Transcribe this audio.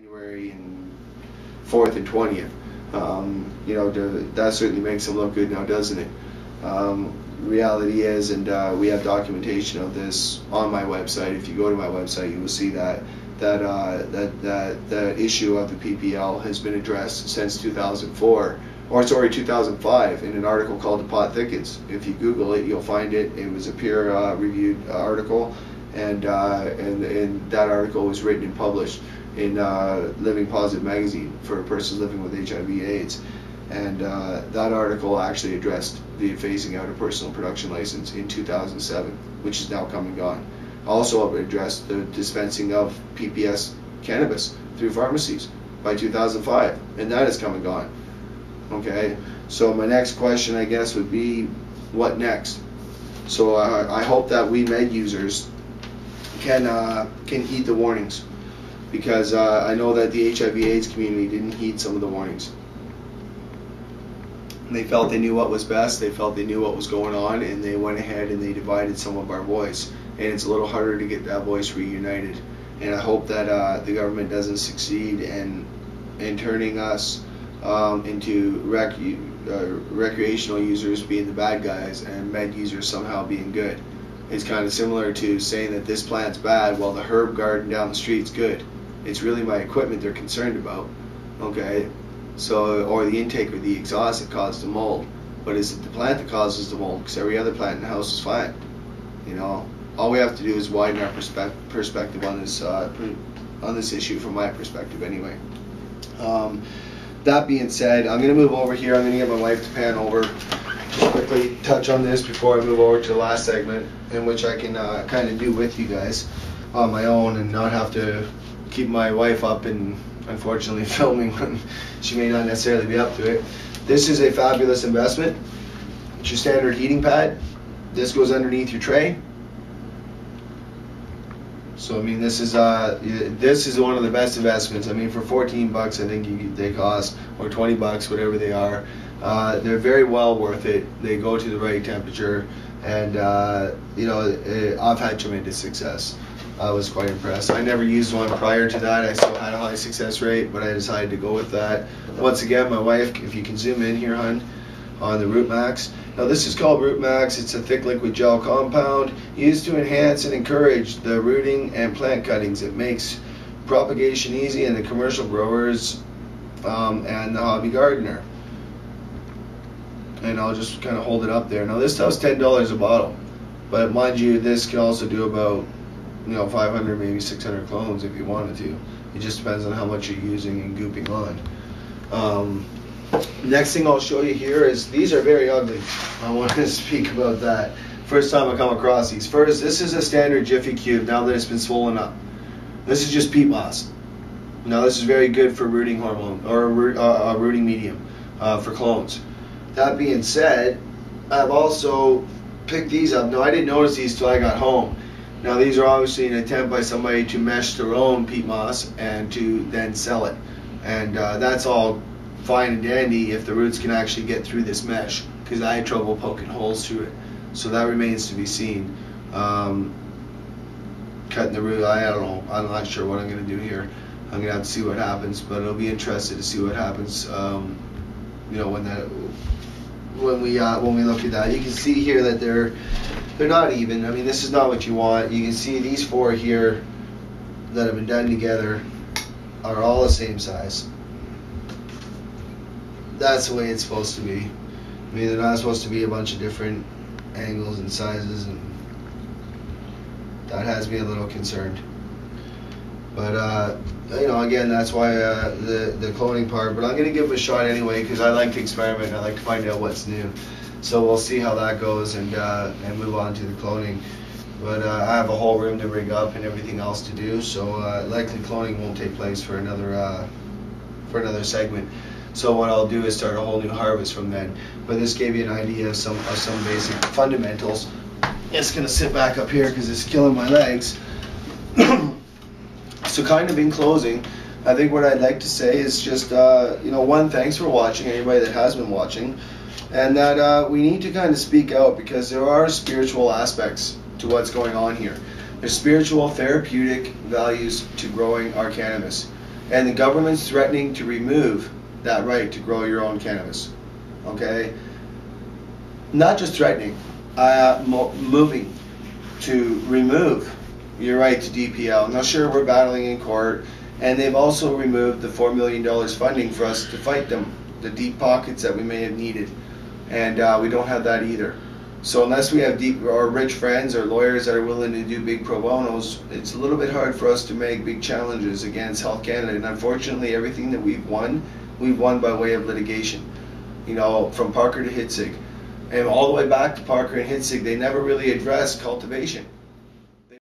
January and 4th and 20th. You know, that certainly makes them look good now, doesn't it? Reality is, and we have documentation of this on my website. If you go to my website, you will see that the issue of the PPL has been addressed since 2004, or sorry, 2005, in an article called "The Pot Thickens." If you Google it, you'll find it. It was a peer-reviewed article, and that article was written and published in Living Positive magazine for persons living with HIV/AIDS. And that article actually addressed the phasing out of personal production license in 2007, which is now come and gone. Also addressed the dispensing of PPS cannabis through pharmacies by 2005, and that has come and gone. Okay, so my next question, I guess, would be, what next? So I hope that we med users can heed the warnings, because I know that the HIV/AIDS community didn't heed some of the warnings. They felt they knew what was best, they felt they knew what was going on, and they went ahead and they divided some of our voice. And it's a little harder to get that voice reunited. And I hope that the government doesn't succeed in turning us into recreational users being the bad guys and med users somehow being good. It's kind of similar to saying that this plant's bad while the herb garden down the street's good. It's really my equipment they're concerned about. Okay, so, or the intake or the exhaust that caused the mold. But is it the plant that causes the mold? Because every other plant in the house is fine. You know, all we have to do is widen our perspective on this issue, from my perspective anyway. That being said, I'm going to move over here. I'm going to get my wife to pan over. Just quickly touch on this before I move over to the last segment, in which I can kind of do with you guys on my own and not have to keep my wife up and unfortunately filming when she may not necessarily be up to it. This is a fabulous investment. It's your standard heating pad. This goes underneath your tray. So I mean, this is one of the best investments. I mean, for 14 bucks, I think they cost, or 20 bucks, whatever they are. They're very well worth it. They go to the right temperature, and you know, I've had tremendous success. I was quite impressed. I never used one prior to that. I still had a high success rate, but I decided to go with that. Once again, my wife, if you can zoom in here, hon, on the Root Max. Now this is called Root Max. It's a thick liquid gel compound used to enhance and encourage the rooting and plant cuttings. It makes propagation easy in the commercial growers and the hobby gardener. And I'll just kind of hold it up there. Now this stuff's $10 a bottle, but mind you, this can also do about 500, maybe 600 clones if you wanted to. It just depends on how much you're using and gooping on. Next thing I'll show you here is, these are very ugly. I want to speak about that. First time I come across these. First, this is a standard Jiffy Cube now that it's been swollen up. This is just peat moss. Now this is very good for rooting hormone, or a rooting medium for clones. That being said, I've also picked these up. Now I didn't notice these till I got home. Now these are obviously an attempt by somebody to mesh their own peat moss and to then sell it. And that's all fine and dandy if the roots can actually get through this mesh, because I had trouble poking holes through it. So that remains to be seen. Cutting the root, I don't know. I'm not sure what I'm going to do here. I'm going to have to see what happens, but I'll be interested to see what happens. When we look at that, you can see here that they're not even. I mean, this is not what you want. You can see these four here that have been done together are all the same size. That's the way it's supposed to be. I mean, they're not supposed to be a bunch of different angles and sizes, and that has me a little concerned. But again, that's why the cloning part. But I'm going to give it a shot anyway, because I like to experiment. I like to find out what's new. So we'll see how that goes, and move on to the cloning. But I have a whole room to rig up and everything else to do. So likely cloning won't take place for another segment. So what I'll do is start a whole new harvest from then. But this gave you an idea of some basic fundamentals. It's going to sit back up here because it's killing my legs. So kind of in closing, I think what I'd like to say is just, one, thanks for watching, anybody that has been watching. And that we need to kind of speak out, because there are spiritual aspects to what's going on here. There's spiritual, therapeutic values to growing our cannabis. and the government's threatening to remove that right to grow your own cannabis. Okay? Not just threatening, moving to remove your right to DPL. Now sure, we're battling in court, and they've also removed the $4 million funding for us to fight them, the deep pockets that we may have needed, and we don't have that either. So unless we have deep or rich friends or lawyers that are willing to do big pro bonos, it's a little bit hard for us to make big challenges against Health Canada. And unfortunately, everything that we've won by way of litigation. You know, from Parker to Hitzig, and all the way back to Parker and Hitzig, they never really addressed cultivation.